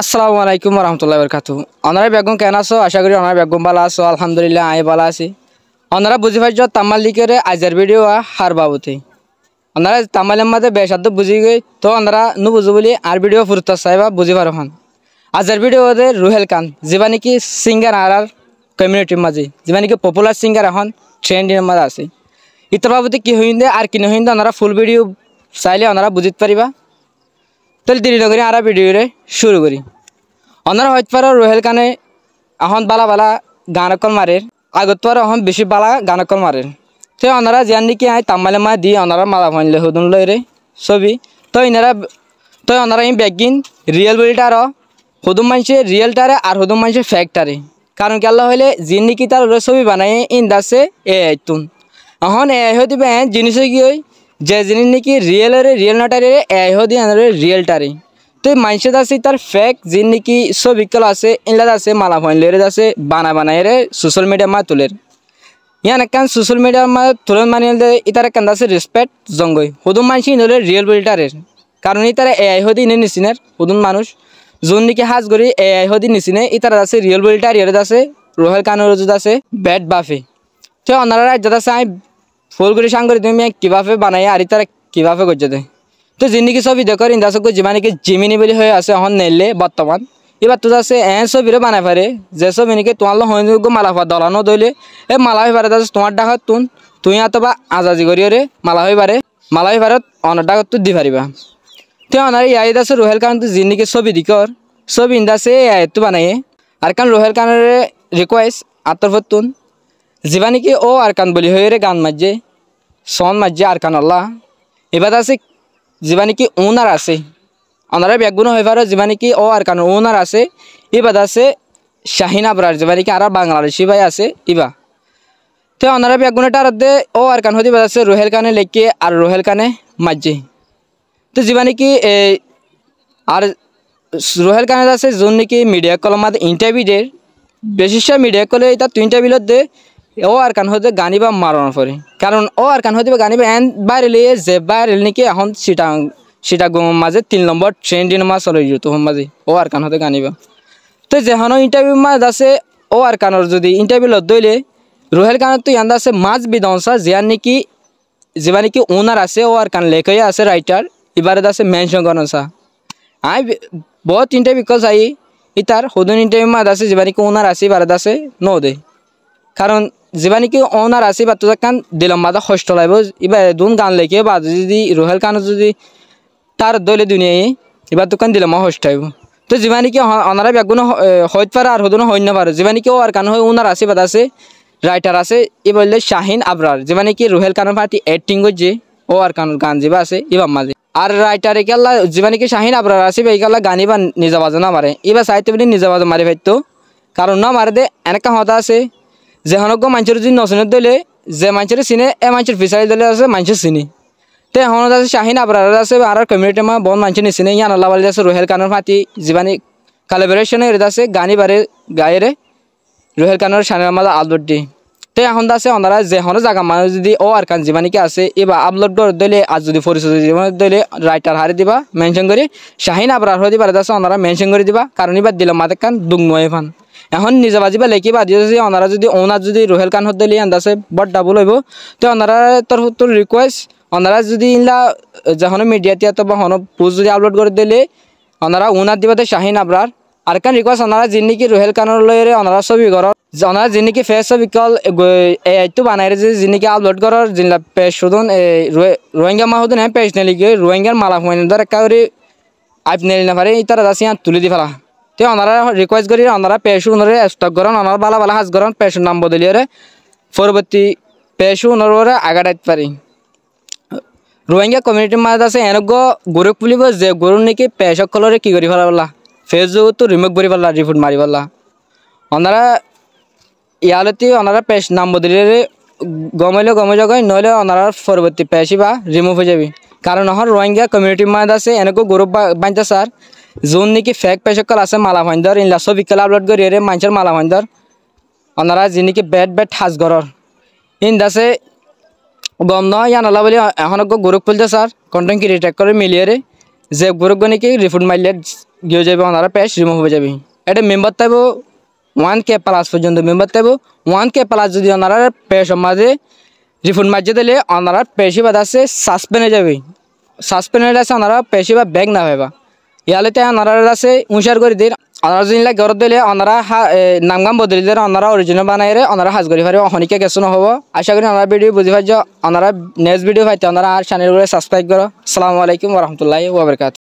আসসালামু আলাইকুম রহমতুল্লাহ বরকাতু। আপনারা বেগম কেন আছো? আশা করি আপনারা বেগম ভালো আছো। আলহামদুলিল্লাহ আমি ভালো আছি। আপনারা বুঝি পাইছো তামাল লিখে আজের ভিডিও হার বাবুতে আপনারা তামালের মাঝে বেসাধ্য বুঝি গই তো আপনারা নু বুঝো বলি আর ভিডিও ফুরত চাইবা বুঝি পারো হন। আজের ভিডিও রুহেল খান যা নাকি সিঙ্গার আর কমিউনিটির মাঝে যা নাকি পপুলার সিঙ্গার এখন ট্রেন্ডের মাঝে আছে। ইতার বাবুতে কি হইন্দে আর কি নহইন্দে আপনারা ফুল ভিডিও চাইলে আপনারা বুঝিতে পারিবা। তাহলে দেরি নকরি আর ভিডিওরে শুরু করি। আপনারা হয়তো পারো রুহেল খানে এখন বালা বালা গান অকল মারের আগত পারো এখন বেশি বালা গান অকল মারের তো আপনারা যান নাকি আই তামালে মা দিয়ে আপনারা মালা ফানলে হুদুন লইরে ছবি তো আপনারা এই ব্যাগিন রিয়েল বলিটারও হুদুম মানুষে রিয়েলটারে আর হুদুম মানুষের ফ্যাক্টারে কারণ কেলা হইলে যিনি নাকি তার ছবি বানাই ইন্দাসে তুন এখন হয়ে দিবে জিনিস কি ওই যে জিনিস নাকি রিয়েল নাটারে দিয়ে রিয়েলটারে তো মানুষের আছে তার ফেক যিনি নাকি ছবি কল আছে ইনলাদ আছে মালা ফাইলের আছে বানায় রে সোশ্যাল মিডিয়া মা তুলের ইয়ান একখান সোশ্যাল মিডিয়ার মা তুলন মানিয়ে ইতার একখান আছে রেসপেক্ট জঙ্গই হুদুম মানুষ ইনলে রিয়েল বিল্টারের কারণ ইতারা হদি ইনে নিচিনের হুদুম মানুষ যোন নাকি হাজ করি হদি নিচিনে ইতার আছে রিয়েল বিল্টার ইয়ার আছে রুহেল খানের আছে ব্যাট বাফে তো ওনারা রাজ্যত আছে আমি ফুল করে সাং করি তুমি কীভাবে বানাই আর ইতারা কীভাবে করছে দেয় তো যিনি ছবি দেখো ইন্দাসক যিমান নাকি জিমিনি বলে হয়ে আছে এখন নেলে বর্তমান এবার তো আছে ছবিরে বানাই পারে যে ছবি নাকি তোমার হইনযোগ্য মালাফা দলানো দইলে এই মালা হয়ে পারে তোমার ডাকত তুই অথবা আজাজি করিয়ে মালা হয়ে পারে অনার ডাকত তুই দি পারিবা তো অনার ইয়াদ আছে রুহেল খান তো যিনি নাকি ছবি দিকর ছবি ইন্দাসে তো বানাইয়ে আর কারণ রুহেল খানের রিকোয়েস্ট আত্মর তুন যা নাকি ও আর কান বলি হয়ে গান মাঝে সন মাঝে আর কান আল্লাহ এবার আছে যা নাকি ওনার আছে ওনারা ব্যাগুণ হয়ে পারে যা নাকি ও আর কারণ ওনার আছে এবার আছে শাহিন আবরার যা নাকি আর বাংলাদেশি ভাই আছে ইবা তো ওনারা ব্যাগুণটার দে ও আর কান হতে আছে রুহেল খানে লেখে আর রুহেল খানে মাঝে তো যা নাকি আর রুহেল খানে আছে যোন নাকি মিডিয়া কলম ইন্টারভিউদের বিশেষ মিডিয়া কলে এটা ইন্টারভিউত দে ও আর কান হতে গানিবা মারানোর পরে কারণ ও আর কান হতে গানিবা এন বাইরে লিয়ে যে বাইরে নাকি এখন সেটা মাঝে 3 নম্বর ট্রেন্ডিং মাছ চলে যেত মাঝে ও আর কান হতে গানিবা তো যেখানে ইন্টারভিউ মাছ আছে ও আর কানোর যদি ইন্টারভিউ লত দইলে রুহেল খানের তো ইয়ান্দা আছে মাছ বিধ্বংসা যার নাকি যা নাকি ওনার আছে ও আর কান লেখাই আছে রাইটার এবারে আছে মেনশন করা আমি বহুত ইন্টারভিউ চাই ইতার সদন ইন্টারভিউ মাছ আছে যা নাকি ওনার আছে এবারে আছে ন দে কারণ যা নাকি ওনার আছে বা তোর কান দিলাম মাদা কষ্ট লাগবে এবার দুন গান লেখে বা যদি রুহেল খানের যদি তার দলে দুনিয়ায় এবার দোকান দিলাম কষ্ট হইব তো যা নাকি ওনারা ব্যাগুণ হইতে পারে আর হদন হইন পারে যা নাকি ও আর কান হয় ওনার আছে বা আছে রাইটার আছে এ বললে শাহিন আবরার যা নাকি রুহেল খানের পার্টি অ্যাক্টিং করছে ও আর কান গান যা আছে এবার মাঝে আর রাইটার একাল্লা যা নাকি শাহিন আবরার আছে এইকাল্লা গানি বা নিজা বাজে না মারে এবার সাহিত্য বলে নিজা বাজে মারি ফাইতো কারণ না মারে দে এনেকা হতা আছে যে হনজ্ঞ মানুষের যদি নচনের দলে যে মানুষের চিনে এ মানুষের ফিচারি দলে আছে মানুষের চিনি তো এখন আছে শাহিন আবরার আছে আর কমিউনিটি মা বহুত মানুষ নিচিনে ইয়ান আল্লাহ বালি আছে রুহেল খানের ফাটি যিমানি কালেবরেশন আছে গানি বারে গায়েরে রুহেল খানের সানের মাঝে আপলোড দি তো এখন আছে ওনারা যে হনো জায়গা মানুষ যদি ও আর কান যিমানি আছে এবার আপলোড দলে আর যদি পরিচয় দলে রাইটার হারে দিবা মেনশন করে শাহিন আবরার হয়ে দিবার আছে ওনারা মেনশন করে দিবা কারণ এবার দিলাম মাদের কান দুগ নয় ফান এখন নিজে বাজিবা লেখি বাজি ওনারা যদি ওনার যদি রুহেল খান হতে আন্দাছে বড় ডাবল হইব তো ওনারা তোর রিকোয়েস্ট ওনারা যদি ইনলা যখন মিডিয়াতে অথবা হন পোস্ট যদি আপলোড করে দিলে ওনারা ওনার দিবাতে শাহিন আবরার আর কান রিকোয়েস্ট ওনারা যিনি কি রুহেল খানের লয়ে ওনারা ছবি ঘর ওনারা যিনি কি ফেস ছবি কল তো বানাই যে যিনি কি আপলোড করার জিনিস পেজ শুধুন রোহিঙ্গা মা হতেন হ্যাঁ পেজ নেলি গিয়ে রোহিঙ্গার মালা ফোন ধর একেবারে আইপ নেলি না পারে তারা যাচ্ছে তুলে দি ফেলা তো ওনারা রিকোয়েস্ট করি ওনারা পেশ ওনারে স্টক করেন ওনার বালা বালা হাজ করেন পেশের নাম বদলিয়ে পরবর্তী পেশ ওনারে আগাড়াইতে পারি রোহিঙ্গা কমিউনিটির মাঝে আছে এনেক গরু পুলিব যে গরু নাকি পেশক কলরে কি করি ফেলা ফেসবুক তো রিমুভ করে ফেলা রিপোর্ট মারি ফেলা ওনারা ইয়ালতি ওনারা পেশ নাম বদলিয়ে গমাইলে গমে যাগায় নইলে ওনারা পরবর্তী পেশি বা রিমুভ হয়ে যাবে কারণ এখন রোহিঙ্গা কমিউনিটির মাঝে আছে এনেক গরু বাঁধতে স্যার যোন নাকি ফেক পেশকল আছে মালা ভাইন্দর ইনলা ছবি কল আপলোড করি মানুষের মালা ভাইন্দর ওনারা যিনি কি বেট হাজ ঘর ইন্দাছে গম নয় ইয়ান আল্লাহ বলি এখন গরুক ফুলতে স্যার কন্টেন্ট ক্রিয়েটার করে মিলিয়ে যে গরুক নাকি রিপোর্ট মারলে গিয়ে যাবে ওনারা পেজ রিমুভ হয়ে যাবে। এটা মেম্বার থাকব 1K প্লাস পর্যন্ত মেম্বার থাকব। 1K প্লাস যদি ওনারা পেজ মাঝে রিফান্ড মাঝে দিলে ওনারা পেশি বাদ আছে সাসপেন্ড হয়ে যাবে। সাসপেন্ড হয়ে আছে ওনারা পেশি বা ব্যাগ না হইবা ইয়ালে তাই ওনারা আছে উঁচার করে দিন। ওনারা যদি গরত দিলে ওনারা নামগাম বদলি দিলে ওনারা অরিজিনাল বানাই ওনারা হাজ করি পারে অনেকে গেছো নহব। আশা করি ওনারা ভিডিও বুঝি পাইছ। ওনারা নেক্সট ভিডিও পাইতে ওনারা আর চ্যানেলগুলো সাবস্ক্রাইব করো। আসসালামু আলাইকুম ওয়া রাহমাতুল্লাহি ওয়া বারাকাতুহু।